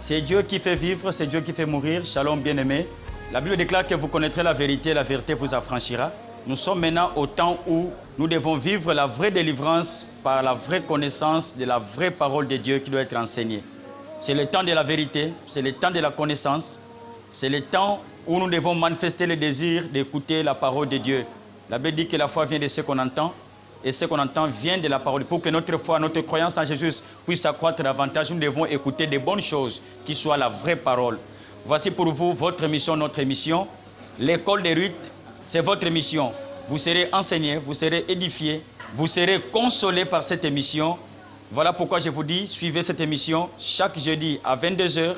C'est Dieu qui fait vivre, c'est Dieu qui fait mourir. Shalom bien-aimé. La Bible déclare que vous connaîtrez la vérité vous affranchira. Nous sommes maintenant au temps où nous devons vivre la vraie délivrance par la vraie connaissance de la vraie parole de Dieu qui doit être enseignée. C'est le temps de la vérité, c'est le temps de la connaissance, c'est le temps où nous devons manifester le désir d'écouter la parole de Dieu. La Bible dit que la foi vient de ce qu'on entend, et ce qu'on entend vient de la parole. Pour que notre foi, notre croyance en Jésus puisse accroître davantage, nous devons écouter des bonnes choses qui soient la vraie parole. Voici pour vous votre mission, notre mission. L'école des rites, c'est votre mission. Vous serez enseigné, vous serez édifié, vous serez consolé par cette émission. Voilà pourquoi je vous dis, suivez cette émission chaque jeudi à 22 h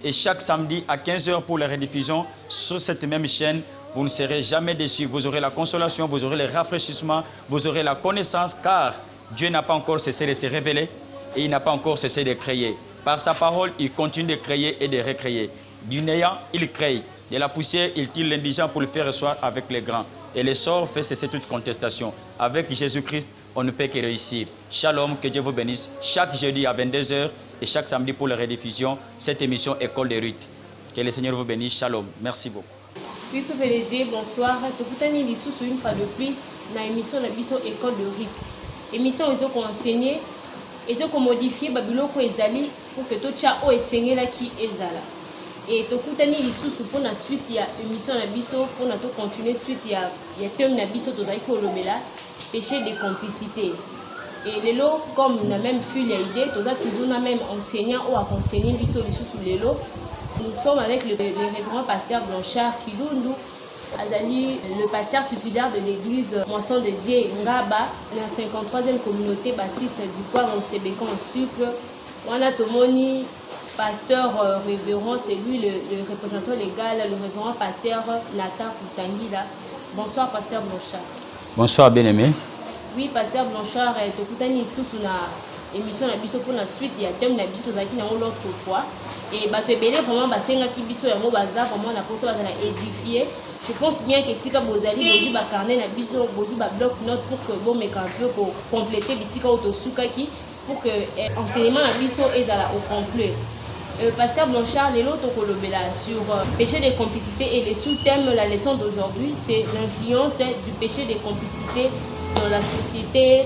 et chaque samedi à 15 h pour la rediffusion sur cette même chaîne. Vous ne serez jamais déçus. Vous aurez la consolation, vous aurez le rafraîchissement, vous aurez la connaissance, car Dieu n'a pas encore cessé de se révéler et il n'a pas encore cessé de créer. Par sa parole, il continue de créer et de recréer. Du néant, il crée. De la poussière, il tire l'indigent pour le faire ressortir avec les grands. Et le sort fait cesser toute contestation. Avec Jésus-Christ, on ne peut que réussir. Shalom, que Dieu vous bénisse. Chaque jeudi à 22 h et chaque samedi pour la rediffusion, cette émission École des rites. Que le Seigneur vous bénisse. Shalom. Merci beaucoup. Oui, bonsoir. Tokutani lisusu une fois de plus dans l'émission École de rites. Émission ils ont enseigné, ils ont modifié babiloko ezali pour que tout cha o esengela qui ezala. Et tokutani lisusu pour la suite il y a émission na biso pour na to continuer suite il y a thème na biso to ko lobela péché de complicité. Et lelo comme na même fil ya idée to toujours na même enseignant ou à enseigner biso lisusu lelo. Nous sommes avec le révérend pasteur Blanchard Kilundu, Azali, le pasteur titulaire de l'église Moisson de Dieu Ngaba, la 53e communauté baptiste du Coin au Sébecan au Sucre. On a Tomoni, pasteur révérend, c'est lui le représentant légal, le révérend pasteur Nathan Koutangila. Bonsoir pasteur Blanchard. Bonsoir bien-aimé. Oui, pasteur Blanchard, Tokoutani sous la émission na biso pour la suite, il y a thème na biso zaki na l'autre fois. Et batebele vraiment basenga ki biso yango baza vraiment na poso baza na édifier. Je pense bien que sika bozali bozi ba carnet na biso bozi ba bloc note pour que bon meka un peu pour compléter bisika otosuka ki pour que enseignement na biso ezala au complet. Pasteur Blanchard lelo tokolobela sur péché de complicité et le sous-thème la leçon d'aujourd'hui c'est l'influence du péché de complicité dans la société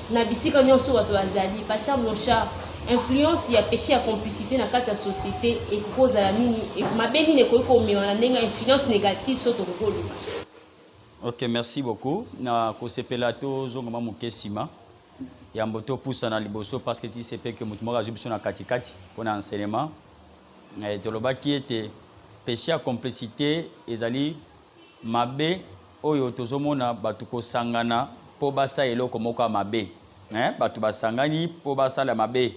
na bisika nyonso wato azali. Pasteur Blanchard, influence ya péché à complicité dans la société et cause à la nini et ma belle ne ko ko mi wana nenga influence négative sur ton rôle. OK, merci beaucoup. Na ko sepelato zonga mukesima ya mboto poussa na liboso parce que tu sais que mutu moka zubiso na katikati pour enseignement et de lobaki était péché à complicité ezali mabe oyo tozomona batuko sangana po basa eloko moko mabe batu basangani po basala mabe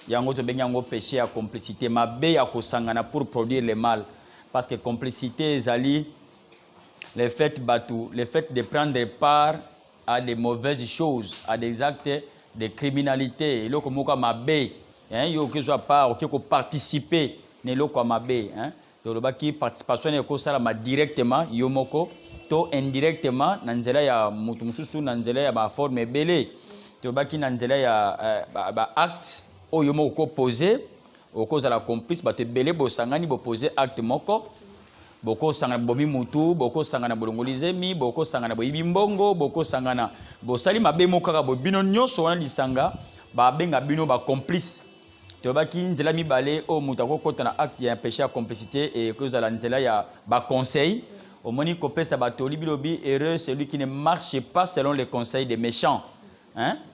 yango to bengi yango péché à complicité mabe ya kosangana pour produire le mal parce que complicité ezali le fait de prendre part à des mauvaises choses, à des actes de criminalité eloko moko mabe yo que soit part OK ko participer ne eloko mabe to lobaki participation ne ko sala ma directement yo moko to indirectement na nzela ya mutu mususu na nzela ya ba forme ebele to baki na nzela ya ba acte oyo moko poser okoza la complice ba te belé bo sangani bo poser acte moko boko sangana bomi mutu boko sangana bolongolize mi boko sangana boyibi mbongo boko sangana bo sali mabe moko kaka bo bino nyonso wana lisanga ba benga bino ba complice to baki nzela mibale o mutu akokota na acte ya péché à complicité et koza la nzela ya ba conseil. Au moni kopesa batoli bilobi heureux celui qui ne marche pas selon les conseils des méchants.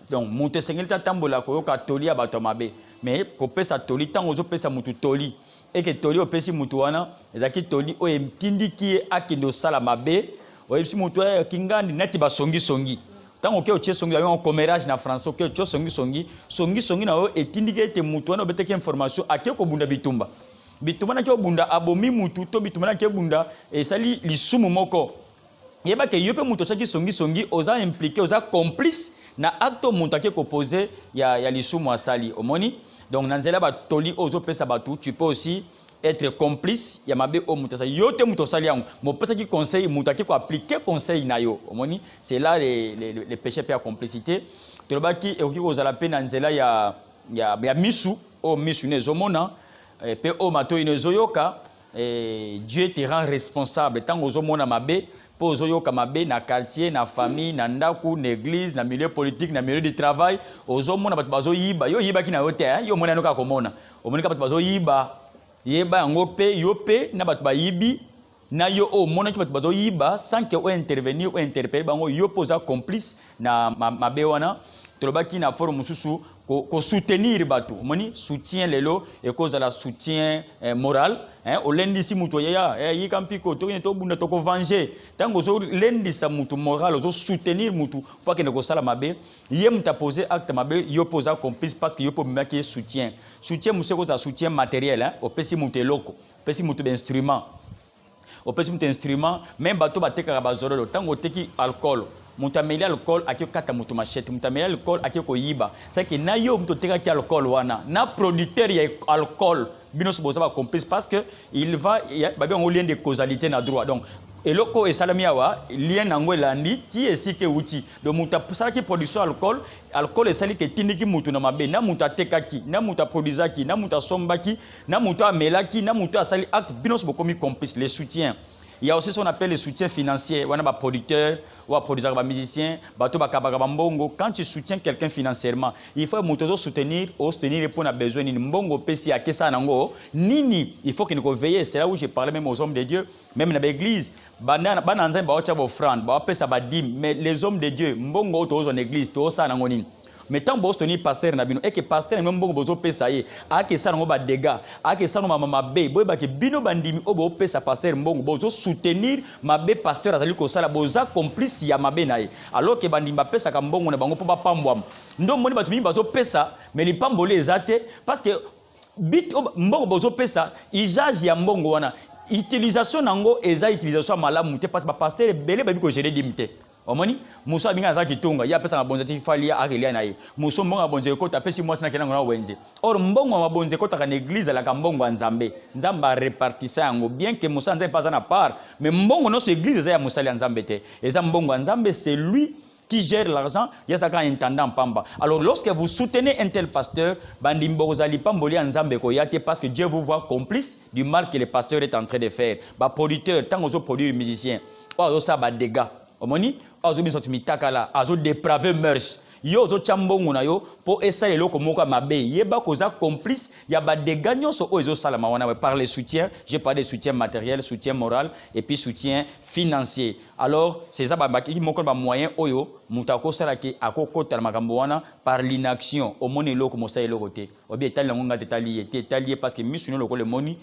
Donc monte sengeli tambola ko ka toli ya bato mabe mais kopesa toli tango zo pesa mutu toli et que toli opesi mutu wana ezaki toli o emtindiki akindo sala mabe o epsi mutu ya kingandi neti ba songi tango ke otie songi ya commérage na français ke otie songi na o etindiki ete mutu wana obeteki information ake ko bunda bitumba na ke bunda abomi mutu to bitumba na ke bunda esali lisumu moko yeba ke yope mutu chaki songi oza impliqué oza complice na acte mutu ake ko poser ya lisumu asali omoni donc nanzela ba toli ozo pesa batu tu peux aussi être complice ya mabe o mutu asali yote mutu asali yango mo pesa ki conseil mutu ake ko appliquer conseil na yo omoni c'est là les péchés par complicité to baki e ko kozala pe nanzela ya misu o misu nezomona pe o mato inezoyoka Dieu te rend responsable tant ozomona mabe po ozoyoka mabe na quartier na famille na ndaku na église na milieu politique na milieu du travail ozomona bato bazoyiba yo yiba ki na yo te yo mona noka komona omonika bato bazoyiba yeba yango pe yo pe na bato bayibi na yo o mona ki bato bazoyiba sans que o intervenir ou interpeller bango yo poza complice na mabe wana tolobaki na forum mususu ko soutenir bato moni soutien lelo et cause la soutien moral o lendisi muto ya yikampiko to to bunda to ko venger tango zo lendisa mutu moral zo soutenir mutu pour que ne ko sala mabe ye muta poser acte mabe yo posa complice parce que yo po maki soutien musu ko za soutien matériel o pesi mutu loko pesi mutu d'instrument o pesi mutu instrument même bato bateka bazoro tango teki alcool mutameli alcool akio kata mutu machete mutameli alcool akio koyiba c'est que na yo muto teka ki alcool wana na producteur ya alcool bino so boza complice parce que il va ba bien lien de causalité na droit donc eloko esalami awa lien nango elandi ti esike uti donc muta sala ki production alcool esali ke tindiki mutu na mabe na muta tekaki na muta produisaki na muta sombaki na muta amelaki na muta asali acte bino so bokomi complice les soutiens. Il y a aussi ce qu'on appelle le soutien financier. On a des producteurs, ou des musiciens, quand tu soutiens quelqu'un financièrement, il faut soutenir pour a besoin de mbongo pesi akesa nango nini, il faut qu'il nous veille. C'est là où je parlais même aux hommes de Dieu, même dans l'église. Bananza ba ocha offrande, ba pesa ba dim, mais les hommes de Dieu, mbongo to en église, to sa nango nini. Mais tant que vous êtes pasteur na bino et que pasteur même bon bozo pesa ye a que ça no ba dégâts a que ça no mama be boy ba ke bino bandimi o bo pesa pasteur mbongo bozo soutenir mabe pasteur azali ko sala boza complice ya mabe na ye alors que bandimi ba pesa ka mbongo na bango po ba pambwam ndo moni ba tumi bazo pesa mais li pambole ezate parce que bit mbongo bozo pesa usage ya mbongo wana utilisation nango eza utilisation malamu te parce que pasteur belé ba bi ko gérer dimite omoni muso abinga za kitunga ya pesa ngabonze tifali ya akelia na ye muso mbongo abonze ko tapesi mwasi na kenanga na wenze or mbongo abonze ko taka na église la kambongo nzambe nzamba répartissa yango bien que muso nzambe pas na part mais mbongo no so église za ya musali nzambe te eza mbongo nzambe c'est lui qui gère l'argent, il y a ça intendant pamba. Alors lorsque vous soutenez un tel pasteur, bandimbo zali pamboli nzambe ko yate parce que Dieu vous voit complice du mal que le pasteur est en train de faire. Ba producteur tant aux produire musicien, ou ça ba dégâts. Omoni, azo biso tumitakala, azo dépraver mœurs. Yo zo chambongo na yo pour essayer loko moko mabe. Yeba koza complice, ya ba dégâts nyonso o ezo salama wana par les soutiens, j'ai parlé de soutien matériel, soutien moral et puis soutien financier. Alors, c'est ça ba moko ba moyen oyo mutako sala ke akokota makambo wana par l'inaction. Omoni loko mosa eloko te. Obi etali ngonga tetali parce que misuno loko le moni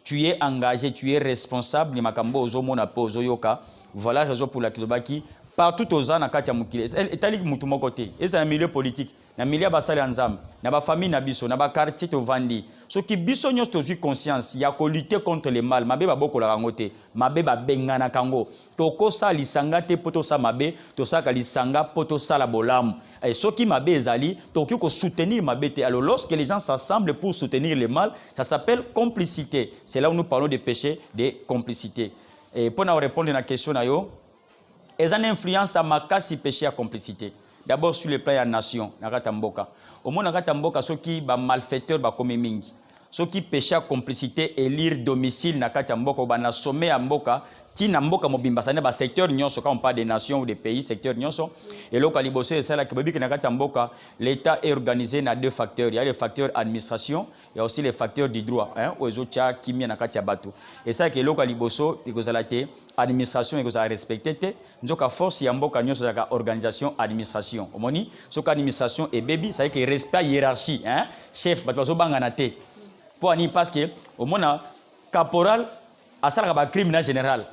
tu es engagé, tu es responsable de makambo ozo mona po ozo yoka. Voilà raison pour laquelle Zobaki partout aux ans na katia mukile etali mutu moko te eza na milieu politique na milieu basali nzambe na ba famille na biso na ba quartier to vandi soki biso nyos to conscience ya ko lutter contre le mal mabe ba bokola kango te mabe ba bengana kango to ko sa lisanga te poto sa mabe to saka lisanga poto sala bolamu et soki mabe ezali to ko soutenir mabe te. Alors lorsque les gens s'assemblent pour soutenir le mal, ça s'appelle complicité. C'est là où nous parlons de péché de complicité. Et pour nous répondre à la question, il y a une influence à makasi péché à complicité. D'abord sur le plan de la nation, au moins Nakatamboka, ceux qui sont malfaiteurs, comme mingi. Ceux qui péché à complicité et lire domicile, Nakatamboka, ou na sommet à Mboka, Tina Mboka Mobimba, ça n'est pas secteur nyonso, quand on parle des nations ou des pays, secteur nyonso. Et là, Kalibosse, c'est là que l'État est organisé dans deux facteurs. Il y a le facteur administration, il y a aussi les facteurs du droit. Aux autres qui mis en bateau. Et ça, que l'État Liboso, il y a l'administration, il y a respecté. Nous avons force, il y a une organisation, administration. Au moins, ce qu'administration et baby, ça veut dire qu'il respecte la hiérarchie. Chef, parce que, au moins, caporal, à ça, il y a un crime général.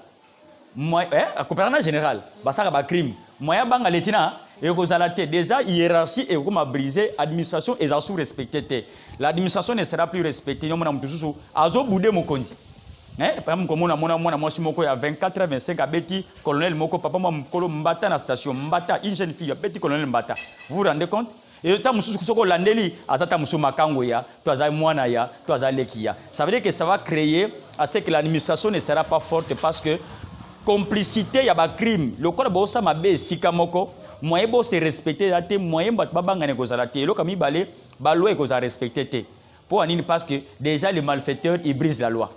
A coopération générale, ça va crime. Moyen banga letina et kozalate déjà hiérarchie et comme brisé administration et sous respecté. L'administration ne sera plus respectée. Nous avons toujours azo boudé mokonzi. Par exemple comme on moi si moko ya 24 à 25 abeti colonel moko papa moi mkolo mbata na station mbata une jeune fille abeti colonel mbata. Vous vous rendez compte? Et tant mususu soko landeli azata musu makango ya toza mwana ya toza lekia. Ça veut dire que ça va créer à ce que l'administration ne sera pas forte parce que complicité, il y a un crime. Le corps de ça m'a bé sikamoko. Moyen bo se respecter la té moyen bat babanga negozalate. Le kami balé la loi est respectée. Pour Anine, parce que déjà les malfaiteurs, ils brisent la loi.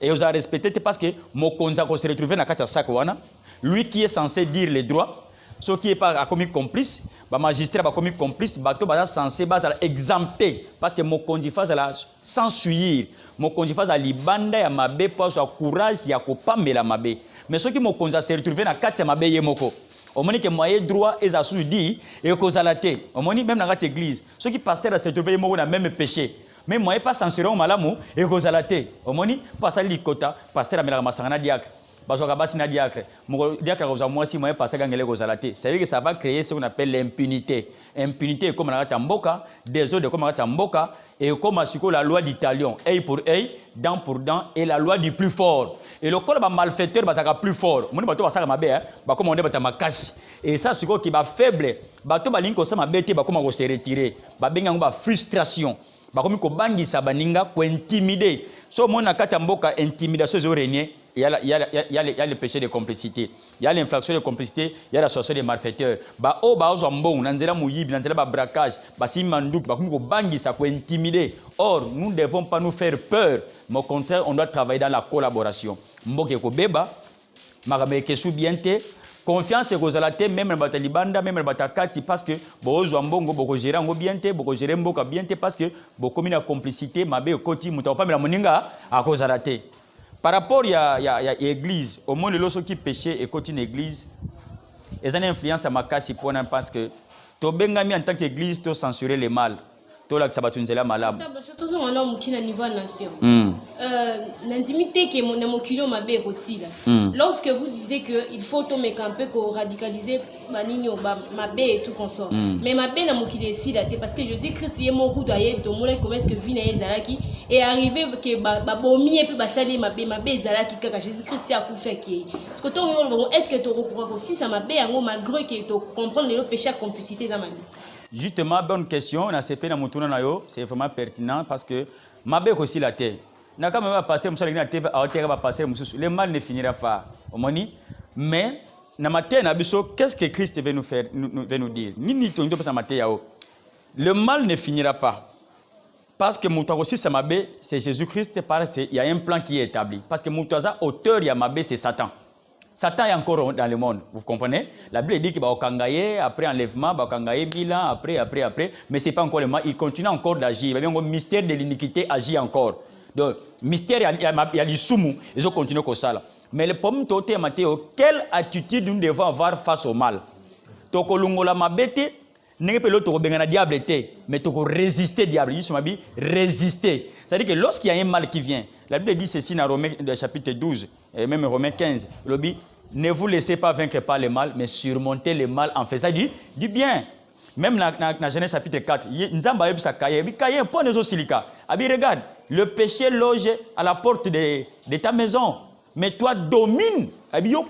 Et ils ont respecté parce que Mokonza se retrouve dans la Sakwana, lui qui est censé dire les droits, ce qui n'est pas commis complice, le magistrat a commis complice, bateau est censé exempter parce que Mokonzi fasse s'ensuivre. Mokonzi fasse libanda ya mabe pour avoir courage ya kopamela mabe. Mais ce qui Mokonza se retrouve dans la mabe yemoko. Au moment que moyen droit est à dit et que ça l'a été. Au moment même dans l'église, ceux qui pasteur se retrouve dans le même péché. Mais moi pas censuré au malamu et que ça l'a été. Au moment pas ça likota pasteur amela masangana diacre. Bazoka basi na diacre. Mon diacre aux moi si moi pasteur gangele que ça l'a été. Ça veut dire que ça va créer ce qu'on appelle l'impunité. Impunité comme dans Tamboka, désordre comme dans Tamboka et comme la loi d'Italion, œil pour œil, dent pour dent et la loi du plus fort. Et le corps malfaiteur va plus fort. Mon bateau va ça ma bé, va comme on est ma casse. Et ça c'est quoi qui va faible. Bateau ba linko ça ma bête va comme on se retirer. Ba benga ba frustration. Ba comme ko bangi sa baninga ko intimider. So mon akata mboka intimidation zo régner. Il y a le péché de complicité. Il y a l'infraction de complicité, il y a l'association des malfaiteurs. Ba o ba ozo mbong, nanzela mouyibi, nanzela ba braquage, ba simandouk, ba ko bangi ça ko intimider. Or, nous ne devons pas nous faire peur, mais au contraire, on doit travailler dans la collaboration. Mboke ko beba, makabe kesu biente, confiance et kozalate même le batalibanda, même le batakati parce que bozo mbongo boko gérer ngo biente, boko gérer mboka biente parce que boko mina complicité, mabe koti muta pa mela moninga a kozalate. Par rapport à l'église, au moins les gens qui péchaient et continuent l'église, ils ont une influence à ma casse parce que tu as en tant qu'église, tu as censuré le mal. Tu as sabatunzela malade. Surtout on a un niveau nation. L'intimité qui est mon kilo m'a bien aussi là. Lorsque vous disiez que il faut tout me camper pour radicaliser ma ligne ma bé et tout consort. Mais ma bé n'a mon kilo ici là parce que je sais que si mon goût d'ailleurs de mon comment est-ce que vient Zalaki et arrivé que ba bomi et puis ba saler ma bé Zalaki kaka Jésus-Christ a coup fait qui. Parce que toi est-ce que tu recours aussi ça ma bé en malgré que tu comprendre le péché à complicité dans ma vie. Justement, bonne question. C'est vraiment pertinent parce que ma bé aussi la terre. Le mal ne finira pas. Mais, qu'est-ce que Christ veut nous dire? Le mal ne finira pas. Parce que aussi, c'est Jésus-Christ, il y a un plan qui est établi. Parce que Moutaza, auteur, c'est Satan. Satan est encore dans le monde, vous comprenez? La Bible dit qu'il va au Kangaye, après enlèvement, il va au Kangaye 1000 ans, après, mais ce n'est pas encore le mal, il continue encore d'agir. Le mystère de l'iniquité agit encore. Donc, mystère, il y a les soumous, ils ont continué comme ça. Mais le problème, c'est Matthéo, quelle attitude nous devons avoir face au mal? Tokolungola mabete, n'est pas l'autre diable, mais tu résister au diable. Résister. C'est-à-dire que lorsqu'il y a un mal qui vient, la Bible dit ceci dans Romains chapitre 12, et même Romains 15, il dit, ne vous laissez pas vaincre par le mal, mais surmontez le mal en faisant du bien. Même dans Genèse chapitre 4, regarde, le péché loge à la porte de ta maison, mais toi domine. C'est-à-dire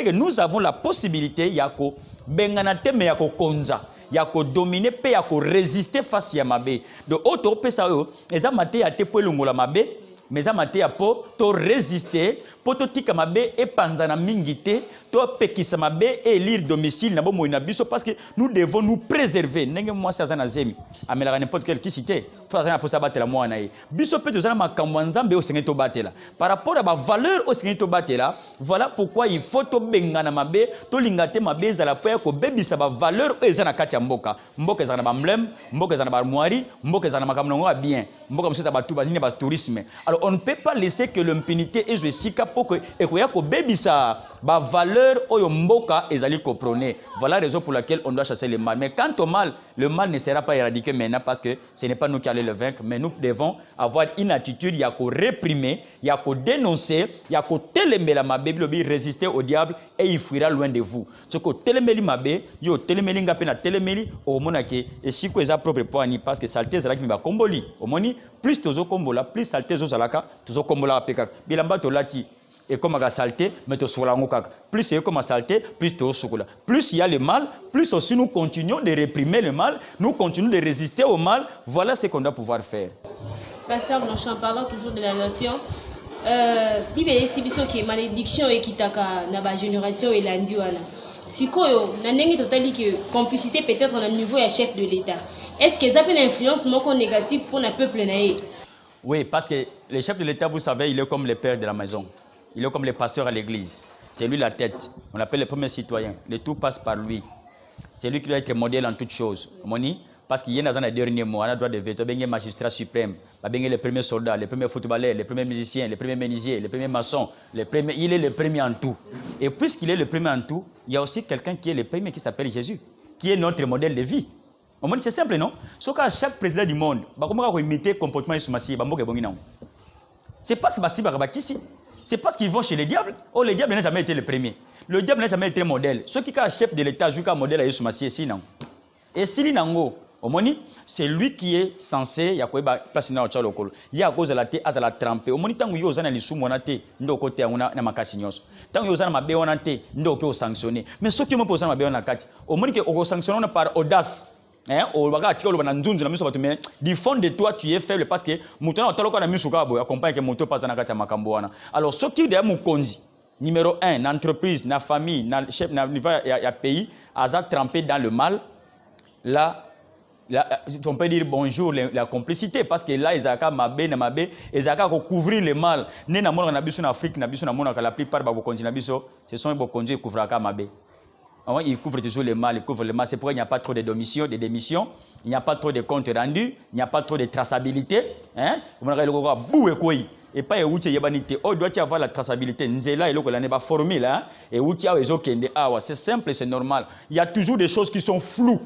que nous avons la possibilité, Yako, benganate me yako konza, yako dominer pe yako résister face à mabe. De auto pesa yo, eza mate ya te pelongola mabe, mais eza mate ya po to résister, po to tika mabe e panzana mingite, to pekisa mabe et lire domicile na bo moina biso parce que nous devons nous préserver. Nenge moi ça na zemi, amela n'importe quelle qui cité, pour ça pour battre la moi naï. Biso pe to zana makambo nzambe o sengeto batela. Par rapport à la valeur au sengeto batela, voilà pourquoi il faut to bengana mabe, to lingate mabe za la poya ko bebi sa ba valeur o ezana kati ya mboka. Mboka ezana ba mlem, mboka ezana ba armoirie, mboka ezana makambo ngo bien. Mboka mseta ba tuba ni ba tourisme. Alors on ne peut pas laisser que l'impunité et sika pour que ekoya ko bebi sa ba valeur oyo mboka ezali ko prôner. Voilà la raison pour laquelle on doit chasser le mal. Mais quant au mal, le mal ne sera pas éradiqué maintenant parce que ce n'est pas nous qui allons le vaincre, mais nous devons avoir une attitude, il y a qu'à réprimer, il y a qu'à dénoncer, il y a qu'à téléméla ma Bible, résister au diable et il fuira loin de vous. Ce que téléméli ma bé, yo téléméli nga pena téléméli au monake et si que ça propre point parce que saleté zala qui va komboli. Au moni plus tozo kombola, plus saleté zo zalaka, tozo kombola peka. Bilamba to lati et comme la saleté, mais tu sois là. Plus c'est comme la saleté, plus tu es là. Plus il y a le mal, plus aussi nous continuons de réprimer le mal, nous continuons de résister au mal. Voilà ce qu'on doit pouvoir faire. Pasteur Blanchard, en parlant toujours de la nation, il y a des malédictions qui sont dans la génération et l'indienne. Si quoi, on a une complicité peut-être au niveau du chef de l'État. est-ce que ça peut une influence négative pour le peuple naïe? Oui, parce que le chef de l'État, vous savez, il est comme le père de la maison. Il est comme le pasteur à l'église. C'est lui la tête. On l'appelle le premier citoyen. Le tout passe par lui. C'est lui qui doit être modèle en toutes choses. Parce qu'il y a dans les derniers mots, on a droit de veto, il y a magistrat suprême, il y a les premiers soldats, les premiers footballeurs, les premiers musiciens, les premiers menuisiers, les premiers maçons, il est le premier en tout. Et puisqu'il est le premier en tout, il y a aussi quelqu'un qui est le premier qui s'appelle Jésus, qui est notre modèle de vie. C'est simple, non? Sauf qu'à chaque président du monde, comment imiter le comportement de Soumassi, c'est pas ce c'est parce qu'ils vont chez les diables. Oh, le diable n'a jamais été le premier. Le diable n'a jamais été modèle. Ceux qui sont chef de l'État jouent comme modèle à Soumassi, c'est non. Et si Nango, c'est lui qui est censé, il y a quoi place dans le chalokol. Il y a cause de la tête à la tremper. Au moment où ils ont les sous monate, nous côté on a makasignos. Tant qu'ils ont ma béonate, nous qui sanctionné. Mais ceux qui m'ont posé ma béonate, au moment que on sanctionne par audace. Au bagage du fond de toi tu es faible parce que mouton a tolo na misuka bo accompagne que moto pas na kati makambo wana. Alors ce qui est mon konzi numéro 1 na entreprise na famille na chef na niveau ya pays aza trempé dans le mal là on peut dire bonjour la complicité parce que là ils ont mabé na mabé ils ont couvrir le mal né na mona na biso na Afrique na biso na mona la plupart ba konzi na biso ce sont bo konzi couvrir ka mabé. Il couvre toujours le mal, il couvre le mal. C'est pourquoi il n'y a pas trop de démissions, il n'y a pas trop de comptes rendus, il n'y a pas trop de traçabilité. Et pas il doit y avoir la traçabilité. Nzela et la formule. C'est simple, c'est normal. Il y a toujours des choses qui sont floues.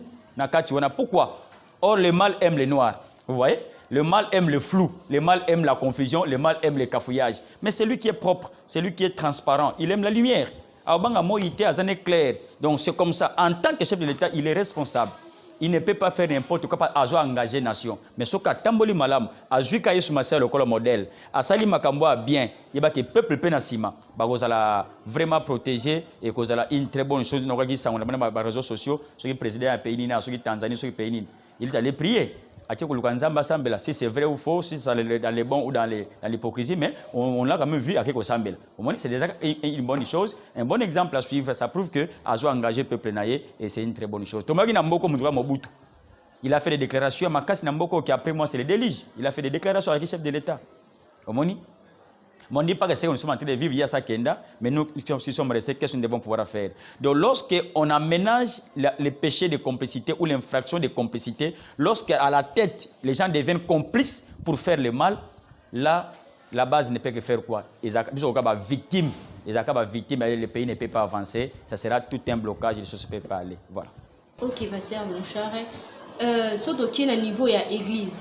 Pourquoi? Or, le mal aime le noir. Vous voyez? Le mal aime le flou, le mal aime la confusion, le mal aime le cafouillage. Mais c'est lui qui est propre, c'est lui qui est transparent. Il aime la lumière. Donc c'est comme ça. En tant que chef de l'État, il est responsable. Il ne peut pas faire n'importe quoi à engager nation. Mais ce cas tamboli malam, à Juika Yesumasa le modèle, à Sali Makamboa bien, il y a que le peuple penasima, bah vraiment protéger et cause la une très bonne chose. Nous regardons ça on a même les réseaux sociaux, ceux qui président un pays nina, ceux qui Tanzanie, ceux qui pays. Il est allé prier. Si c'est vrai ou faux, si c'est dans les bons ou dans l'hypocrisie, mais on l'a quand même vu à quelque chose. C'est déjà une bonne chose, un bon exemple à suivre. Ça prouve que Azo a engagé le peuple naïe et c'est une très bonne chose. Thomas Namboko Mobutu, il a fait des déclarations à Makas Namboko qui après moi c'est le délige. Il a fait des déclarations avec le chef de l'État. On ne dit pas que c'est qu'on est en train de vivre, il y a ça Kenda, mais nous qui sommes restés, qu'est-ce que nous devons pouvoir faire? Donc lorsqu'on aménage les péchés de complicité ou l'infraction de complicité, lorsqu'à la tête, les gens deviennent complices pour faire le mal, là, la base ne peut que faire quoi? Ils sont victimes. Le pays ne peut pas avancer, ça sera tout un blocage, les choses ne peuvent pas aller. Voilà. Ok, pasteur, mon cher. Surtout qui est à niveau, il y a l'église.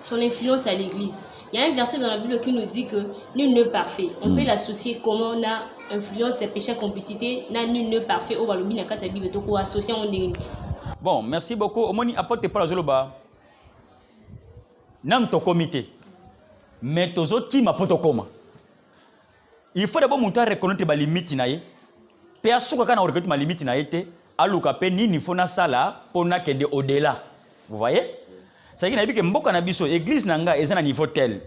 Son influence à l'église. Il y a un verset dans la Bible qui nous dit que nul n'est parfait. On peut l'associer comment on a influence et péché complicité, nul n'est parfait. On va le dire dans la Bible, donc on associe on est. Bon, merci beaucoup. Au moins, apporte pas la zoloba. Nam to comité. Mais tous autres qui m'apportent comment? Il faut d'abord monter à reconnaître les limites naïe. Puis à ce qu'on a reconnaître ma limite naïe, à l'occupé ni il faut na sala pour na kende au-delà. Vous voyez? C'est que que mboka na biso église nanga ezana niveau tel.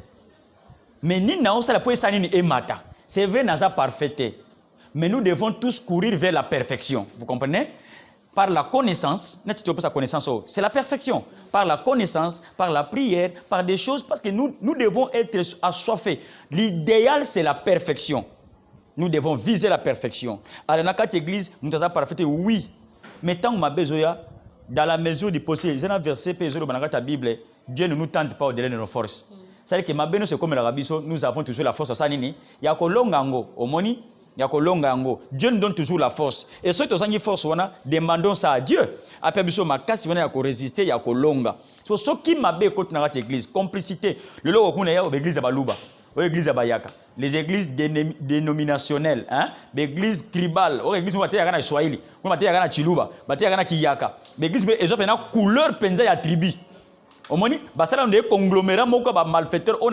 Mais ni na osala pour ça ni emata. C'est vrai naza parfaité. Mais nous devons tous courir vers la perfection. Vous comprenez? Par la connaissance, sa connaissance, c'est la perfection. Par la connaissance, par la prière, par des choses, parce que nous devons être assoiffés. L'idéal, c'est la perfection. Nous devons viser la perfection. Alors, dans cette église, nous sommes parfaits, oui. Mais tant que ma besoin, dans la mesure du possible, il y a un verset dans la Bible, Dieu ne nous tente pas au-delà de nos forces. C'est-à-dire que ma besoin, c'est comme l'Arabie, nous avons toujours la force à Sanini. Il y a un longango, au moni. Dieu nous donne toujours la force. Et ceux qui ont une force, demandons ça à Dieu. Après, il y a résister, il y a longa. Ce qui m'a bien contre l'église, complicité. Le logo qu'on a l'église à Balouba, l'église à Bayaka, les églises dénominationnelles, les églises tribales, les églises où il y a Swahili, où il y a Chiluba, il y a Kiyaka, les églises où il y a couleur penza ya tribu. Au moins, il y a un conglomérat malfaiteur, il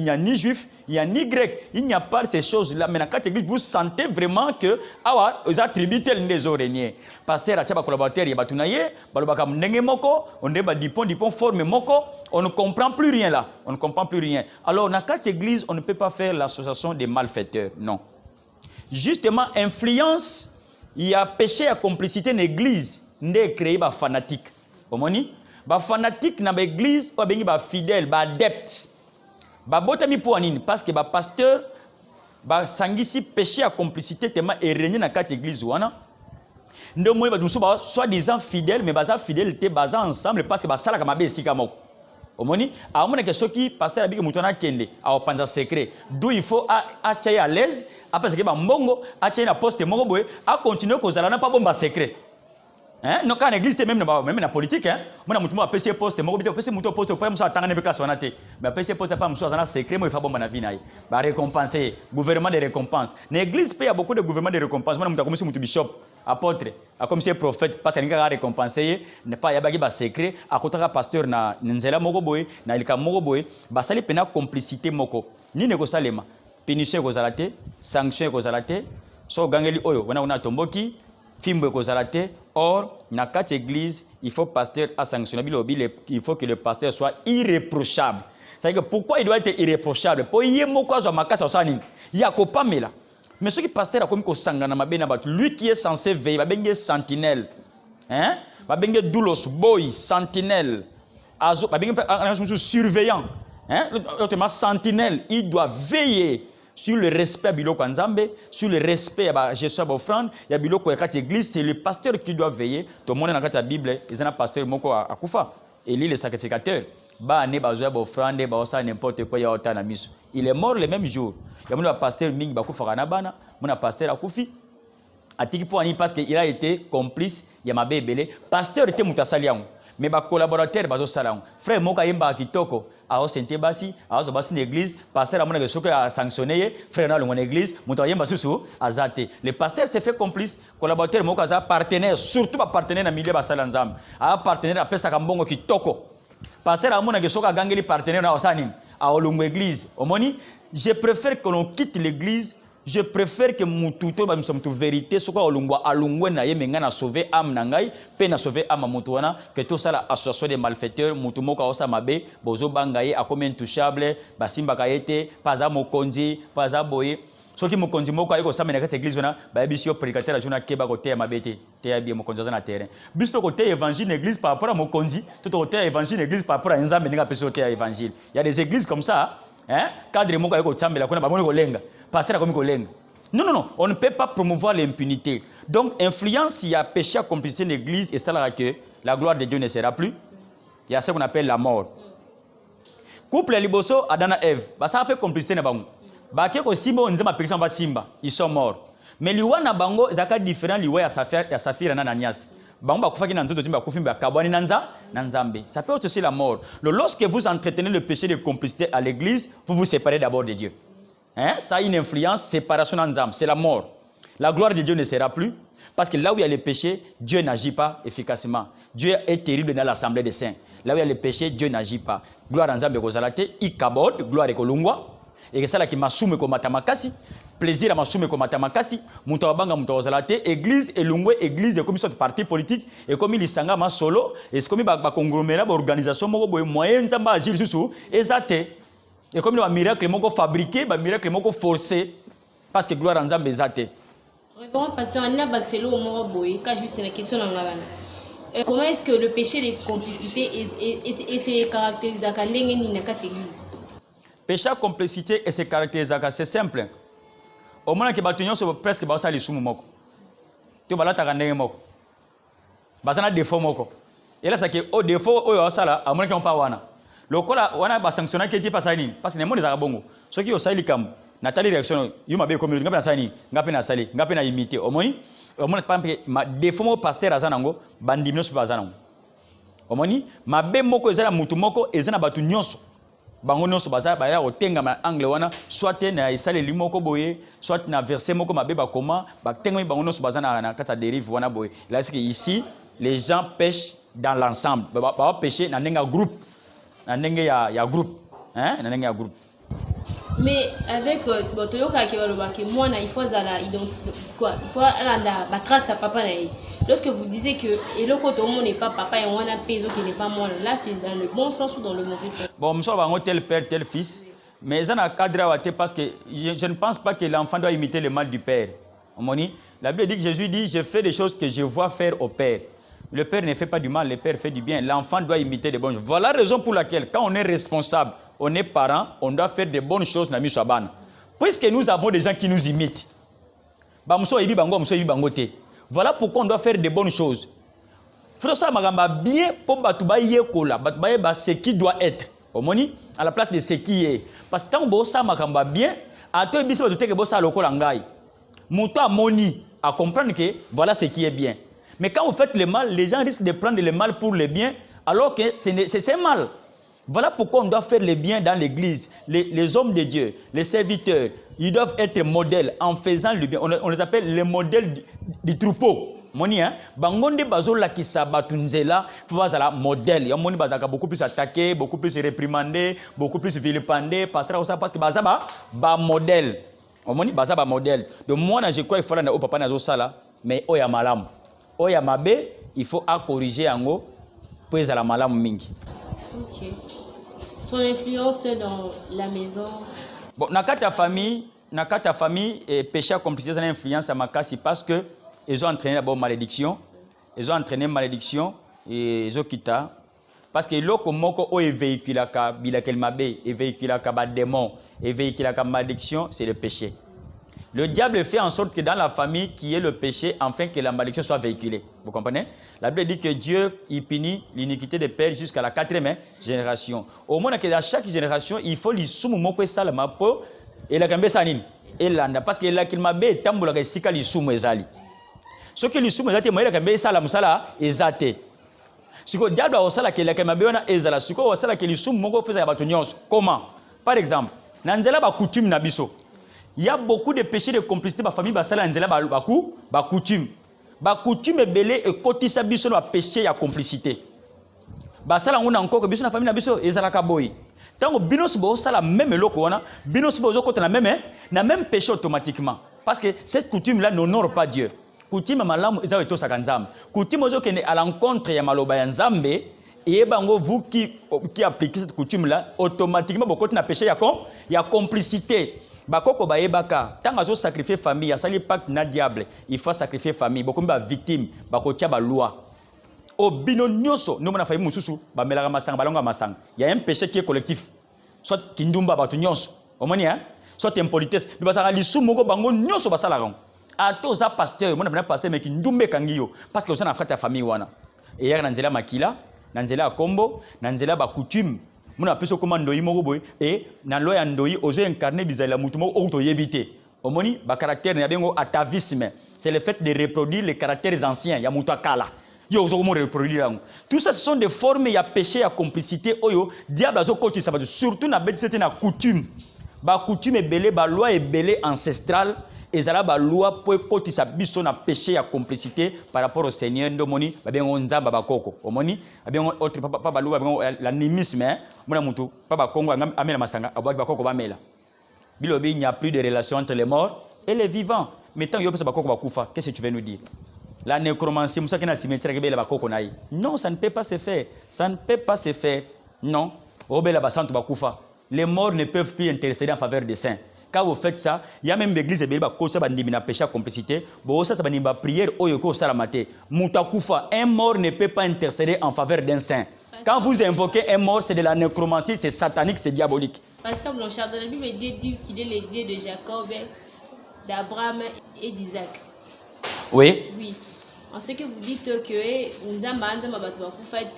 n'y a ni juif, il n'y a ni grec, il n'y a pas ces choses-là. Mais dans cette église, vous sentez vraiment que les attributs tels les orignes. Pasteur, il y a collaborateur, il y a on ne comprend plus rien là. On ne comprend plus rien. Alors, dans cette église, on ne peut pas faire l'association des malfaiteurs. Non. Justement, influence, il y a péché à complicité dans l'église, n'est créé par fanatique. ba fanatique na ba église o bengi ba fidèle ba adepte ba botami pour anini parce que ba pasteur ba sangisi péché à complicité tellement régné na kati église wana ndo moyi ba musu ba soi-disant fidèle mais baza fidélité baza ensemble parce que ba sala kama be esika moko omoni amona que soki pasteur abiki mutu na kende a panza secret d'où il faut a tchaye à l'aise après que ba mbongo a tchaye na poste moko boye a continuer kozala na pas bomba secret. Hein? Non, quand l'église, même dans la politique, hein? Moi, je suis PC poste, je suis PC poste, je suis attendre de classe, mais PC poste, pas un secret, moi, il faut bon ma vie, bah récompenser, gouvernement de récompense. L'église paye beaucoup de gouvernement de récompense. Moi, je suis comme bishop, apôtre, comme si prophète, parce qu'il y a récompensé, n'est pas y a secret, à côté de pasteur na nzela moko boy, na ilka moko boy, bah ça les pena complicité moko. Ni négosalema, pénition kozalate, sanction kozalate, so gangeli oyo, wana tomboki. Fimbo kozalate, or, na quatre églises, il faut pasteur à sanctionner, il faut que le pasteur soit irréprochable. C'est-à-dire que pourquoi il doit être irréprochable? Pour y a mais ce qui pasteur a comme lui qui est censé veiller, il va sentinelle, hein? Il va doulos boy, sentinelle, surveillant, hein? Autrement sentinelle, il doit veiller sur le respect biloko nzambe, sur le respect à gestion d'offrande, il y a biloko kati église, c'est le pasteur qui doit veiller. Tout le monde dans la Bible, ils ont un pasteur moko akufa, Élie le sacrificateur. Ba ne ba zoya offrande, ba osa n'importe quoi ya otana miso. Il est mort le même jour. Il y a un pasteur mingi ba kufa kana bana, mon pasteur akufi. Atiki pour ani parce qu'il a été complice, il y a ma bébé. Pasteur était mutasaliang. Mais ba collaborateur bazo salang. Frère moka yemba kitoko. A sente basi, a basi l'église, pasteur amona que soka a sanctionné, frère na l'on église, muta yemba susu azate. Le pasteur s'est fait complice, collaborateur moka za partenaire, surtout pas partenaire na milieu basala nzam. A partenaire après ça kambongo kitoko. Pasteur amona que soka gangeli partenaire na osani, a olungu église. Omoni, je préfère que l'on quitte l'église. Je préfère que mututo ba msomtu vérité soko olungwa alungwe na yemenga na sauver âme nangai pe na sauver âme mutuana que tout ça la association des malfaiteurs mutu moka osa mabe bozo bangaye a comme intouchable basimba kayete paza mokonzi paza boye soki mokonzi moka eko samena kati église wana ba bisio prédicateur a jona keba côté mabete te ya bien mokonzi na terrain biso côté évangile église par rapport à mokonzi tout côté évangile église par rapport à nzambe ninga peso côté évangile il y a des églises comme ça hein cadre moka eko tsambela kuna ba ko lenga. Pasteur comme collègue. Non, non, non, on ne peut pas promouvoir l'impunité. Donc, influence, il y a péché à complicité de l'église et ça là que la gloire de Dieu ne sera plus. Il y a ce qu'on appelle la mort. Couple liboso Adam et Ève, bah ça a fait complicité na bango. Bah que simba on dit ma personne va simba, ils sont morts. Mais liwa na bango zaka différent liwa ya Safira na Ananias. Bango ba kufaki na nzoto timba kufimba kabwani nanza na nzambe. Ça peut être aussi la mort. Lorsque vous entretenez le péché de complicité à l'église, vous vous séparez d'abord de Dieu. Hein? Ça a une influence, séparation en âme, c'est la mort. La gloire de Dieu ne sera plus, parce que là où il y a le péché, Dieu n'agit pas efficacement. Dieu est terrible dans l'assemblée des saints. Là où il y a le péché, Dieu n'agit pas. Gloire en Zambé Kozalate, Ikabod, gloire Ekolungwa, et ça là qui m'a soumis comme Matamakasi, plaisir à m'a soumis comme Matamakasi, Moutawabanga Moutawazalate, église et Lungwe, église et comme sorte parti politique, et comme il s'engage ma solo, et comme il va conglomérer l'organisation, moyen Zamba agir sous, et zate. Et comme le miracle moko fabriqué, le miracle moko forcé, parce que gloire en Zambé zate. Comment est-ce que le péché des complicités et ses caractéristiques dans l'église? Péché à complicité et ses caractéristiques, c'est simple. Au moins que batunyo so presque ba sali sumu moko. To balata kandenge moko. Basana défaut moko. Et là ça que au défaut oyo sala à moins qu'on pas wana. Lokola wana ba sanctionner qui pas sali parce que ne monde za bongo. Ce qui au sali kam natali réaction yuma be community ngapi na sali ngapi na sali ngapi na imiter au moins par exemple ma défaut mo pasteur azanango bandimno so bazanango. Au moins ma be moko ezala mutu moko ezana batu nyonso. Bango nyonso baza ba ya otenga ma angle wana soit na isale limoko boye soit na verset moko mabe ba comment ba tenga bango nyonso bazana na kata dérive wana boye. Là c'est que ici les gens pêchent dans l'ensemble. Ba pêcher na nenga groupe. Na nenga ya groupe, hein? Na nenga ya groupe. Mais avec Botoyoka qui va le voir que moi il faut zala quoi il faut rendre la trace à papa naï. Lorsque vous disiez que et le côté où n'est pas papa et on a péso qui n'est pas moi là c'est dans le bon sens ou dans le mauvais sens. Bon monsieur va tel père tel fils mais ça n'a cadre à parce que je ne pense pas que l'enfant doit imiter le mal du père. La Bible dit que Jésus dit je fais des choses que je vois faire au père. Le père ne fait pas du mal, le père fait du bien. L'enfant doit imiter des bonnes choses. Voilà la raison pour laquelle, quand on est responsable, on est parent, on doit faire des bonnes choses. Puisque nous avons des gens qui nous imitent. Voilà pourquoi on doit faire des bonnes choses. Il faut savoir bien pour ce qui doit être. À la place de ce qui est. Parce que quand on fait bien, à toi, il à comprendre que voilà ce qui est bien. Mais quand vous faites le mal, les gens risquent de prendre le mal pour le bien, alors que c'est mal. Voilà pourquoi on doit faire le bien dans l'église. Les hommes de Dieu, les serviteurs, ils doivent être modèles en faisant le bien. On les appelle les modèles du troupeau. Moni hein, bangonde bazola qui sabatunzela, faut pas modèle. Il y a moni bazaka beaucoup plus attaqué, beaucoup plus réprimandé, beaucoup plus vilipendé, parce que bazaba ba modèle. Moni bazaba modèle. Donc moi je crois il faut là au papa nazo sala, mais oya malam. Oya mabe, il faut à corriger ango pour la malam mingi. OK. Son influence dans la maison. Bon, dans la famille, péché à complicité, ça a une influence à ma casse parce que ils ont entraîné d'abord malédiction. Ils ont entraîné malédiction et ils ont quitté. Parce que l'autre moko est véhiculé à bilakélmabé, est véhiculé à démon, est véhiculé à malédiction, c'est le péché. Le diable fait en sorte que dans la famille qui est le péché, afin que la malédiction soit véhiculée. Vous comprenez? La Bible dit que Dieu il punit l'iniquité des pères jusqu'à la 4e génération. Au moins, à chaque génération, il faut lui soumettre moko salama po et la kambe sanin. Et landa parce que la kilmabe tambola ka sika li soumettre ezali. Ce que li soumettre ezali moyela kambe sala musala ezate. Siko diable a osala ke la kilmabe wana ezala. Siko osala ke li soumettre moko feza ya bato nyonso. Comment? Par exemple, na nzela ba coutume na biso. Il y a beaucoup de péchés de complicité dans la famille, ba coutume. Ba coutume belé et kotisa biso na péché ya complicité. Ba sala ngona encore que biso na famille na biso ezalaka boy. Tango binos bo sala même eloko wana, binos bo zokota na même péché automatiquement parce que cette coutume là n'honore pas Dieu. Coutume malamu ezawe to sakanzam. Coutume ozokene à l'encontre ya maloba ya Nzambe et bango vous qui appliquez cette coutume là automatiquement bokota na péché ya complicité. Bakoko baebaka tant azo sacrifier famille, asali pacte na diable, il faut sacrifier famille, beaucoup ba victime, bakotia ba loi. O bino nyoso, no mona famille mususu, ba melaka masanga, balonga masanga. Il y a un péché qui est collectif. Soit kindumba batu nyonso. Omoni hein? Soit impolitesse, bi basanga lisu moko bango nyoso basala ron. Ato za pasteur, mona bana pasteur mais kindumbe kangiyo parce que osana frère ta famille wana. Et ya na nzela makila, na nzela kombo, na nzela ba coutume. Muna peso komando yimoko boy et na loya ndoyi ozo incarner bizala mutu moko oto yebité. Omoni ba caractère na bengo atavisme. C'est le fait de reproduire les caractères anciens ya mutu akala. Yo ozo mo reproduire. Tout ça ce sont des formes ya péché ya complicité oyo diable azo koti ça surtout na bête c'était na coutume. Ba coutume belé ba loi et belé ancestrale. Ezala ba loi pour koti sa biso na péché ya complicité par rapport au Seigneur ndomoni ba bengo nzamba ba koko omoni ba bengo autre papa ba loi ba bengo l'animisme mona mutu papa kongo amela masanga abwa ba koko ba mela bilobi il n'y a plus de relation entre les morts et les vivants mais tant yo pesa ba koko ba kufa qu'est-ce que tu veux nous dire la nécromancie musa kena cimetière ke bela ba koko nayi non ça ne peut pas se faire non obela ba santu ba kufa les morts ne peuvent plus intercéder en faveur des saints. Quand vous faites ça, il y a même l'église qui a péché à complicité. Ça c'est une prière oyoko salamate. Mutakufa, un mort ne peut pas intercéder en faveur d'un saint. Quand vous invoquez un mort, c'est de la nécromancie, c'est satanique, c'est diabolique. Pasteur Blanchard, dans la Bible, Dieu dit qu'il est le Dieu de Jacob, d'Abraham et d'Isaac. Oui. Oui. En ce que vous dites que Nzamba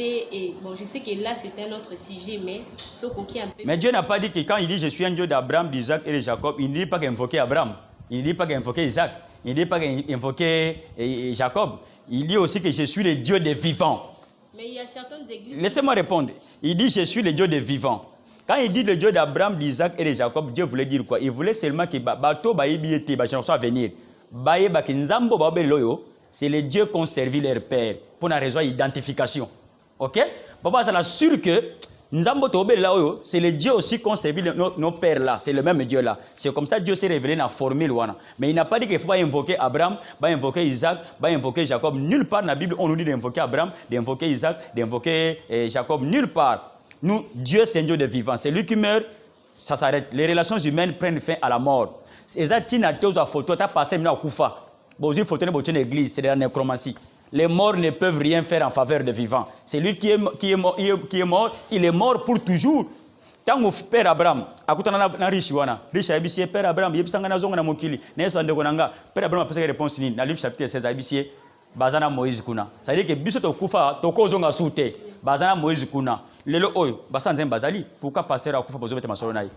et bon, je sais que là c'est un autre sujet, mais ce qui est un peu. Mais Dieu n'a pas dit que quand il dit je suis un Dieu d'Abraham, d'Isaac et de Jacob, il ne dit pas qu'invoquer Abraham, il ne dit pas qu'invoquer Isaac, il ne dit pas qu'invoquer Jacob, il dit aussi que je suis le Dieu des vivants. Mais il y a certaines églises. Laissez-moi répondre. Il dit je suis le Dieu des vivants. Quand il dit le Dieu d'Abraham, d'Isaac et de Jacob, Dieu voulait dire quoi? Il voulait seulement que bateau baïbiété, soit venir. Baïe bakinzambo babe loyo. C'est les dieux qui ont servi leur père pour une raison d'identification. Ok? Papa, ça sûr que c'est les dieux aussi qui ont servi nos pères là. C'est le même Dieu là. C'est comme ça que Dieu s'est révélé dans la formule. Mais il n'a pas dit qu'il faut pas invoquer Abraham, pas invoquer Isaac, pas invoquer Jacob. Nulle part dans la Bible, on nous dit d'invoquer Abraham, d'invoquer Isaac, d'invoquer Jacob. Nulle part. Nous, Dieu, c'est un Dieu de vivant. C'est lui qui meurt, ça s'arrête. Les relations humaines prennent fin à la mort. C'est ça, tu as photo, tu as passé maintenant à Koufa. Bon, il faut tenir l'église, c'est de la nécromancie. Les morts ne peuvent rien faire en faveur des vivants. C'est lui qui est mort, il est mort pour toujours. Tant que Père Abraham, na riche wana, riche abisie Père Abraham, yebisanga na zonga na mokili, na yeso ndeko nanga, Père Abraham a posé réponse ni na Luc chapitre 16 abisie bazana Moïse kuna. Ça veut dire que biso to kufa to kozonga soute, bazana Moïse kuna. Lelo oyo, basanze bazali, pourquoi pasteur akufa bozobete masolo nayi?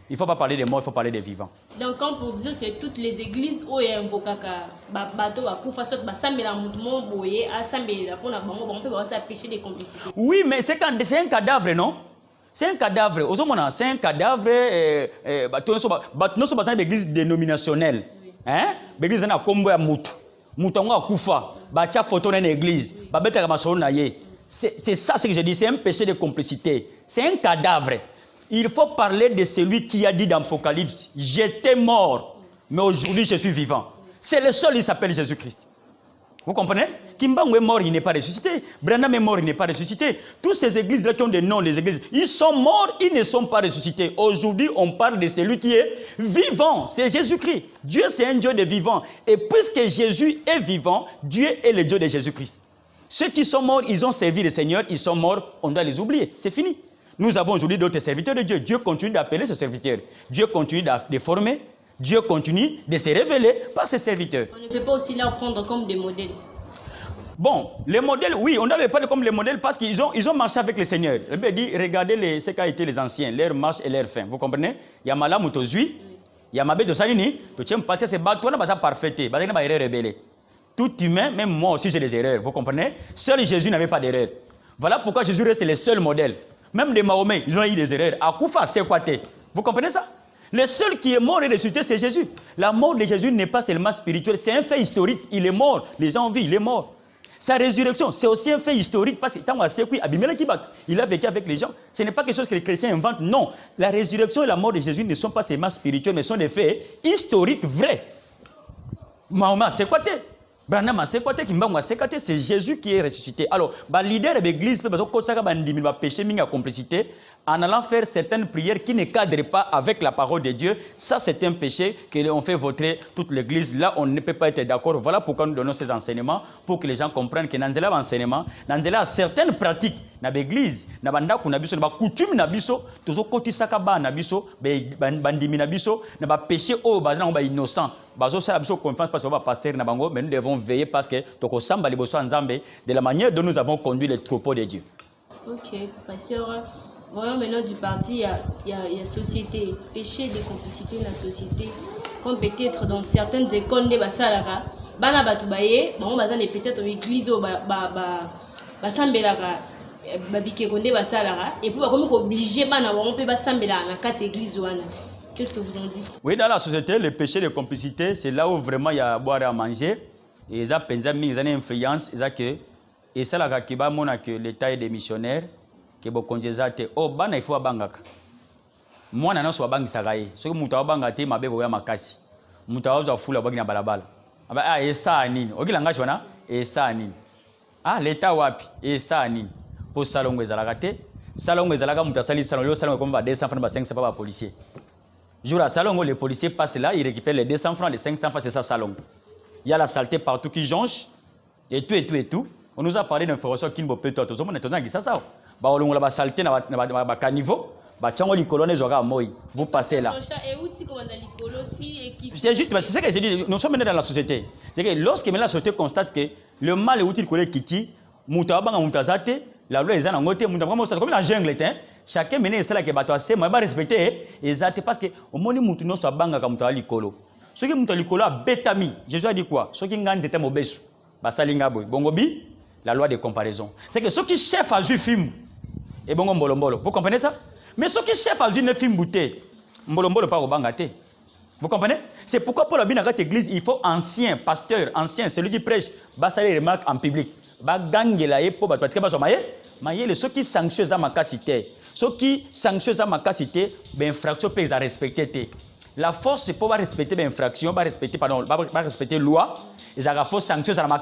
Il ne faut pas parler des morts, il faut parler des vivants. Donc, comme pour dire que toutes les églises où il y a un bokaka, bateau à kufa, soit basambela mouvement boye, asambela pour la bango, on peut voir ça péché des complicités. Oui, mais c'est un cadavre, non? C'est un cadavre. C'est un cadavre. Nous sommes dans une église dénominationnelle. Hein? L'église est en combo à Moutou. Moutou a kufa. Bacha photo dans l'église. Babeta kamasolo na ye. C'est ça ce que je dis. C'est un péché de complicité. C'est un cadavre. Il faut parler de celui qui a dit dans l'Apocalypse, j'étais mort, mais aujourd'hui je suis vivant. C'est le seul, il s'appelle Jésus-Christ. Vous comprenez? Kimbangu est mort, il n'est pas ressuscité. Branham est mort, il n'est pas ressuscité. Toutes ces églises-là qui ont des noms, les églises, ils sont morts, ils ne sont pas ressuscités. Aujourd'hui, on parle de celui qui est vivant. C'est Jésus-Christ. Dieu, c'est un Dieu de vivant. Et puisque Jésus est vivant, Dieu est le Dieu de Jésus-Christ. Ceux qui sont morts, ils ont servi le Seigneur, ils sont morts, on doit les oublier. C'est fini. Nous avons aujourd'hui d'autres serviteurs de Dieu. Dieu continue d'appeler ses serviteurs. Dieu continue de former. Dieu continue de se révéler par ses serviteurs. On ne peut pas aussi leur prendre comme des modèles. Bon, les modèles, oui, on doit les prendre comme les modèles parce qu'ils ont marché avec le Seigneur. Le Bible dit, regardez ce qu'a été les anciens, leur marche et leur fin. Vous comprenez? Il y a Malam Tozui, il y a Mabé de Salini, tu tiens passer ces bateaux, on n'a pas parfaité, on n'a pas rebellé. Tout humain, même moi aussi j'ai des erreurs, vous comprenez? Seul Jésus n'avait pas d'erreur. Voilà pourquoi Jésus reste le seul modèle. Même les Mahomet, ils ont eu des erreurs. Akoufa, c'est quoi? Vous comprenez ça? Le seul qui est mort et ressuscité, c'est Jésus. La mort de Jésus n'est pas seulement spirituelle, c'est un fait historique. Il est mort. Les gens ont vu, il est mort. Sa résurrection, c'est aussi un fait historique parce que il a vécu avec les gens. Ce n'est pas quelque chose que les chrétiens inventent. Non. La résurrection et la mort de Jésus ne sont pas seulement spirituels, mais sont des faits historiques vrais. Mahomet, c'est quoi? C'est Jésus qui est ressuscité. Alors, le leader de l'église peut péché, complicité, en allant faire certaines prières qui ne cadrent pas avec la parole de Dieu. Ça, c'est un péché que l'on fait voter toute l'église. Là, on ne peut pas être d'accord. Voilà pourquoi nous donnons ces enseignements, pour que les gens comprennent que dans les enseignements, dans certaines pratiques, dans l'église, dans la coutume, dans le péché, innocent. Mais nous devons veiller parce que de la manière dont nous avons conduit les troupeaux de Dieu. Ok, pasteur, voyons maintenant du parti, il y a société, péché de complicité dans la société, comme peut-être dans certaines écoles de Basalaka, Bana Batubaye, bon, peut-être une église au Basambelaka, Babikekonde Basalaka, et puis comme obligé, on peut Basambela dans 4 églises. Qu'est-ce que vous en dites? Oui, dans la société, le péché de complicité, c'est là où vraiment il y a à boire et à manger. Et ils ont une influence. Et c'est là que l'État est des missionnaires. Que oh, il faut abangaka. Moi, je suis abangaka. Ce que je suis abangaka, je suis abangaka. Je suis abangaka. Ah, et ça, nini. Ok, langage wana. Et ça, nini. Ah, l'État wapi. Et ça, nini. Pour salon ezalaka. Salon ezalaka mutasali salon. Le salon comme 200 francs, 500 francs par policier. Jour à salon, les policiers passent là, ils récupèrent les 200 francs, les 500 francs, c'est ça salon. Il y a la saleté partout qui jonche, et tout. On nous a parlé d'un professeur qui ne peut pas tout. On est étonné que ça. On a la saleté dans le caniveau, vous passez là. C'est juste, c'est ce que j'ai dit, nous sommes dans la société. C'est que lorsque la société constate que le mal est utile que Kiti, la loi est en côté, comme la jungle, chacun mène cela qui est assez, mais pas respecter, exact, parce que au moins nous nous sommes banga comme toi likolo. Ce qui est likolo a bétami. Jésus a dit quoi? Ce qui est ngani c'était mobesu. Basalinga boy. Bongobi, la loi de comparaison. C'est que ceux qui chef à jouer film et bongo mbolombolo. Vous comprenez ça? Mais ceux qui chef à jouer ne film bouté, mbolombolo pas au bangate. Vous comprenez? C'est pourquoi pour la bien dans cette église, il faut ancien pasteur, ancien, celui qui prêche, basali remarque en public. Ba gangela et pour battre ba somaye, maye ceux qui sanctionnent à ma capacité. Ceux qui sanctionnent à ma capacité, ben infraction peut à respecter. La force c'est pour respecter l'infraction, pas respecter la loi. Ils ont la force sanctionner à ma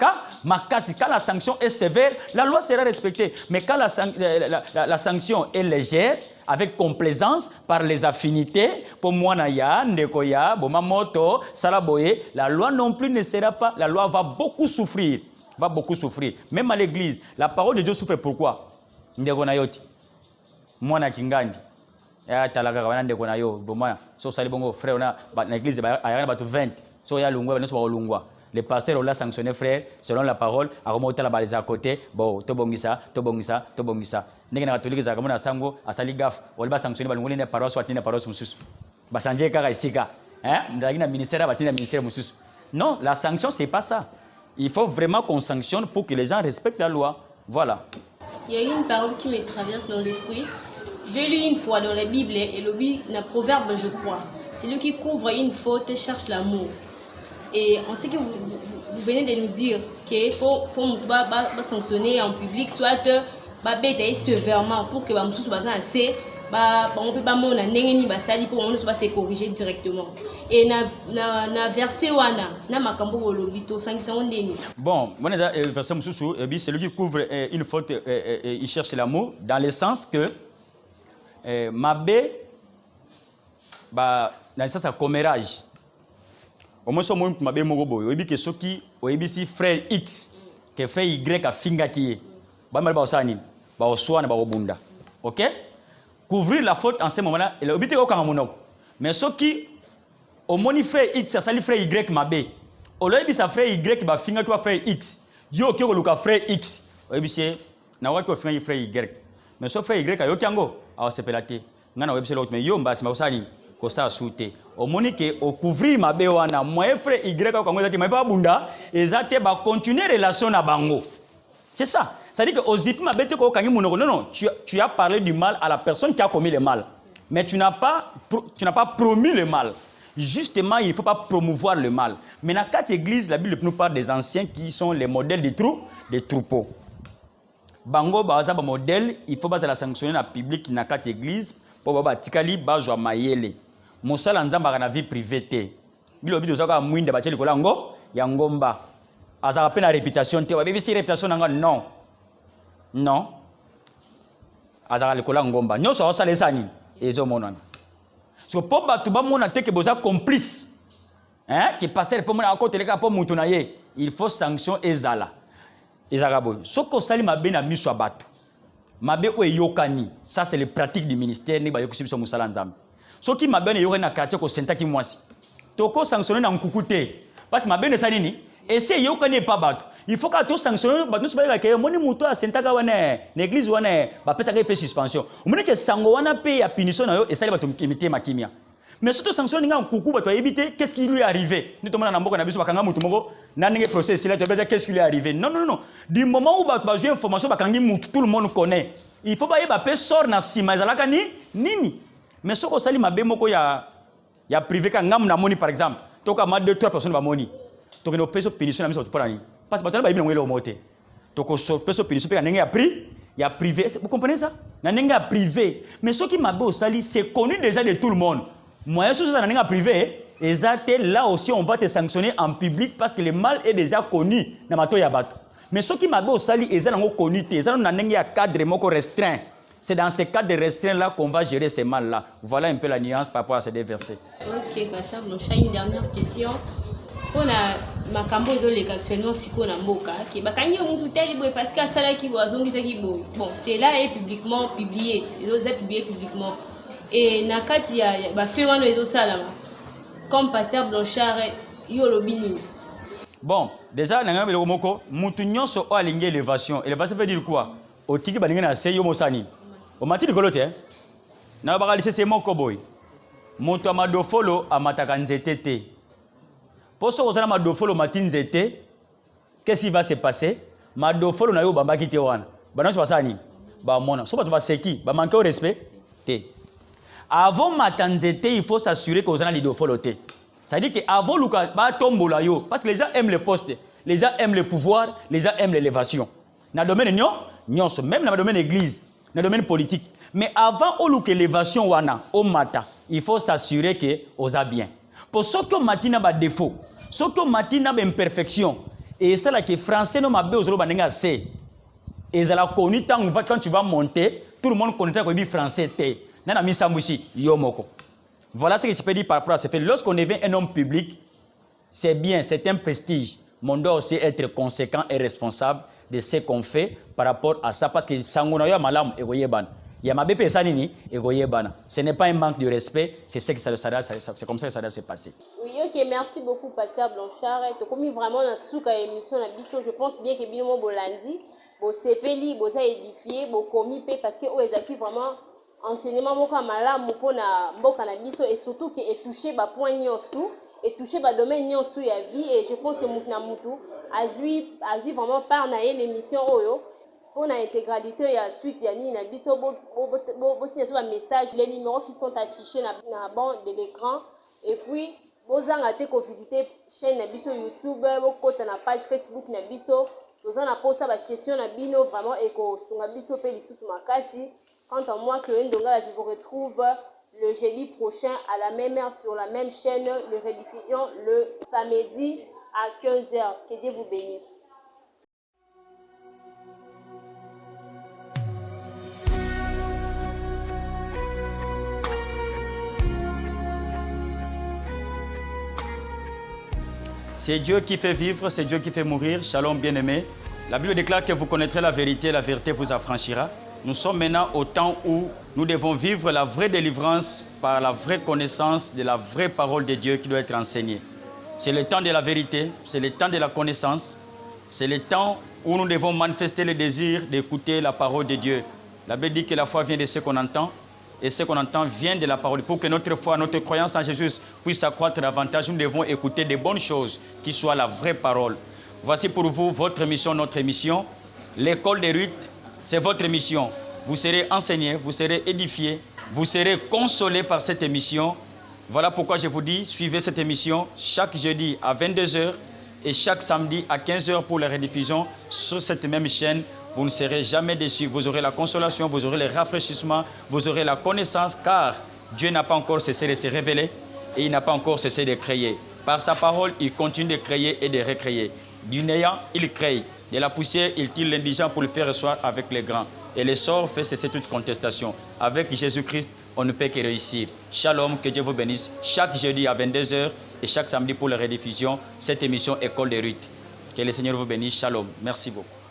capacité. Quand la sanction est sévère, la loi sera respectée. Mais quand la sanction est légère, avec complaisance, par les affinités, pour moi naya, ndekoya, bomamoto, salaboye, la loi non plus ne sera pas. La loi va beaucoup souffrir. va beaucoup souffrir. Même à l'église, la parole de Dieu souffre pourquoi? Ndeko na yoti. Mwana kingandi. Ya talaka wana ndeko na yo. Boma so sali bongo frère na l'église ayana batu 20. So ya lungwa bana so ba lungwa. Le pasteur l'a sanctionné frère selon la parole a remonté la balise à côté. Bon, tobongisa. Ndenge na catholique za kamona sango asali gaf. Wali ba sanctionné ba lungwa ne paroisse watina paroisse mususu. Ba changer kaka isika. Ndagi na ministère batina ministère mususu. Non, la sanction c'est pas ça. Il faut vraiment qu'on sanctionne pour que les gens respectent la loi. Voilà. Il y a une parole qui me traverse dans l'esprit. J'ai lu une fois dans la Bible et le proverbe, je crois. Celui qui couvre une faute cherche l'amour. Et on sait que vous venez de nous dire qu'il faut sanctionner en public, soit bêter sévèrement pour que les gens soient assez. On peut pas pour on se corriger directement. Et na verset wana na makambo wolobito sangisa ondeni. Bon, verset mususu celui qui couvre une faute il cherche l'amour dans le sens que mabe ba dans le sens à commérage. Au moins so mo mabe moko boyo oyebi que soki oyebi si frère X que frère Y a finga ki ba mal ba osani ba oswana ba obunda. OK? Couvrir la faute en ce moment-là, il a obité au Kamamonok. Mais ce qui, au moni frère X, ça sali frère Y mabé. Au lieu de sa frère Y, bah finga toi frère X. Yo qui a frère X. Au lieu de na wa toi finga frère Y. Mais ce frère Y a yo kiango, a se pelaté. Ngana web c'est l'autre mais yo mba c'est mausani ko sa souté. Au moni que au couvrir mabé wana, moi frère Y ko kango zaki mais pas bunda, ezate ba continuer relation na bango. C'est ça. C'est-à-dire que aux non, tu as parlé du mal à la personne qui a commis le mal. Mais tu n'as pas promis le mal. Justement, il ne faut pas promouvoir le mal. Mais dans quatre églises, la Bible nous parle des anciens qui sont les modèles des troupeaux. Bango, baza modèle, il faut pas la sanctionner dans le public dans quatre églises pour que tikali bazwa mayele. Mosala nzamba na vie privée. Bilo bido zaka mwinde ba tsheli kolango ya ngomba. Azaka pe na réputation te, ba bibi si réputation nanga non. Non. Azara lekola ngomba. Nyoso osala sani ezo monana. So po batu ba mona te ke boza complice. Que pasteur po mona ko teleka po mutu na ye, il faut sanction ezala. Ezara boy. Soko sali mabe na miso batu. Mabe o yokani. Ça c'est les pratiques du ministère ni ba yokusi biso musala nzambe. Soki mabe ne yokani na quartier ko sentaki mwasi. Toko sanctionner na nkukute. Parce mabe ne sali ni essaye yokani pas batu. Il faut que tu sanctionnes, bah nous savons que moni muto a sentaka wana l'église wana ba pesa ka suspension. Omoni que sango wana pe ya punition na yo et ça ba imiter makimia. Mais surtout sanctionner nga kuku ba to éviter qu'est-ce qui lui est arrivé. Ni to mona na mboko na biso bakanga mutu moko na ndenge procès là tu veux qu'est-ce qui lui est arrivé. Non. Du moment où ba jouer information bakangi mutu tout le monde connaît. Il faut ba yeba pe sort na sima ezalaka ni nini. Mais soko sali mabe moko ya privé ka ngam na moni par exemple. Toka ma 2-3 personnes ba moni. Toka no peso punition na biso to pour parce que tu as bien le moté. Donc on peut se péniser il y a privé, vous comprenez ça? Il y a privé. Mais ce qui m'a beau sali c'est connu déjà de tout le monde. Moi je suis dans un privé et là aussi on va te sanctionner en public parce que le mal est déjà connu dans ma toya. Mais ce qui m'a beau sali est connu, c'est dans un cadre moko restreint. C'est dans ce cadre restreint là qu'on va gérer ces mal là. Voilà un peu la nuance par rapport à ces deux versets. OK, pasteur, une dernière question. On a makambo ezoleka actuellement siko na mboka ki bakangi mutu teli boy parce que asala ki wazongisa ki boy. Bon, c'est là est publiquement publié, ils ont publié publiquement. Et na kati ya ba fait wana ezosala comme pasteur Blanchard yo lobini. Bon, déjà na ngamba le moko mutu nyonso o alingi élévation. Élévation veut dire quoi? Otiki balingi na se yo mosani. O mati likolote na ba kalise se moko boy. Mutu amadofolo amataka nzete te. Pour ce que madofolo matin zete, qu'est-ce qui va se passer? Madofolo na yo bamba kite wana. Bana so basani. Ba mona. So ba to ba seki, ba manquer au respect. Té. Avant matanzete, il faut s'assurer que vous avez l'idofolo té. Ça dit que avant luka ba tombola yo parce que les gens aiment les postes, les gens aiment le pouvoir, les gens aiment l'élévation. Dans le domaine nyonso, même dans le domaine église, dans le domaine politique. Mais avant au luka élévation wana, au mata, il faut s'assurer que vous avez bien. Pour ceux qui ont matina ba défaut, ceux qui ont matina ba imperfection, et ça là que français no mabe ozolo banenga c'est. Et ça là connu quand tu vas monter, tout le monde connaît que le français té. Nana misambushi yomoko. Voilà ce que je peux dire par rapport à ce fait. Lorsqu'on devient un homme public, c'est bien, c'est un prestige. mais on doit aussi être conséquent et responsable de ce qu'on fait par rapport à ça. Parce que Sangonayo Malam et Goyeban. Il y a ma BP Sanini et Goyebana. Ce n'est pas un manque de respect, c'est comme ça que ça doit se passer. Oui, ok, merci beaucoup, Pasteur Blanchard. Tu as commis vraiment dans souka émission na biso. Je pense bien que Binomo Bolandi, bo sepeli, bo ça édifié, bo commis parce que eux ils vraiment enseignement moko malamu pona mboka na biso et surtout que est touché ba point nyonso et touché ba domaine nyonso ya vie et je pense que mutu na mutu a vraiment part na l'émission oyo pour l'intégralité ya suite ya ni na biso bo sur un message les numéros qui sont affichés na bande de l'écran et puis bozanga te ko visiter chaîne na biso YouTube bo kota na page Facebook na biso tozana posa ba question na bino vraiment et ko sunga biso pe lisusu makasi. Quant à moi, Chloé Ndonga, je vous retrouve le jeudi prochain à la même heure sur la même chaîne de rediffusion le samedi à 15h. Que Dieu vous bénisse. C'est Dieu qui fait vivre, c'est Dieu qui fait mourir. Shalom bien-aimé. La Bible déclare que vous connaîtrez la vérité vous affranchira. Nous sommes maintenant au temps où nous devons vivre la vraie délivrance par la vraie connaissance de la vraie parole de Dieu qui doit être enseignée. C'est le temps de la vérité, c'est le temps de la connaissance, c'est le temps où nous devons manifester le désir d'écouter la parole de Dieu. La Bible dit que la foi vient de ce qu'on entend et ce qu'on entend vient de la parole. Pour que notre foi, notre croyance en Jésus puisse s'accroître davantage, nous devons écouter des bonnes choses qui soient la vraie parole. Voici pour vous votre émission, notre émission, l'école des Ruth. C'est votre mission. Vous serez enseigné, vous serez édifié, vous serez consolé par cette émission. Voilà pourquoi je vous dis, suivez cette émission chaque jeudi à 22h et chaque samedi à 15h pour la rediffusion sur cette même chaîne. Vous ne serez jamais déçus. Vous aurez la consolation, vous aurez le rafraîchissement, vous aurez la connaissance car Dieu n'a pas encore cessé de se révéler et il n'a pas encore cessé de créer. Par sa parole, il continue de créer et de recréer. Du néant, il crée. De la poussière, il tire l'indigent pour le faire ressortir avec les grands. Et le sort fait cesser toute contestation. Avec Jésus-Christ, on ne peut que réussir. Shalom, que Dieu vous bénisse. Chaque jeudi à 22h et chaque samedi pour la rediffusion, cette émission École des Ruth. Que le Seigneur vous bénisse. Shalom. Merci beaucoup.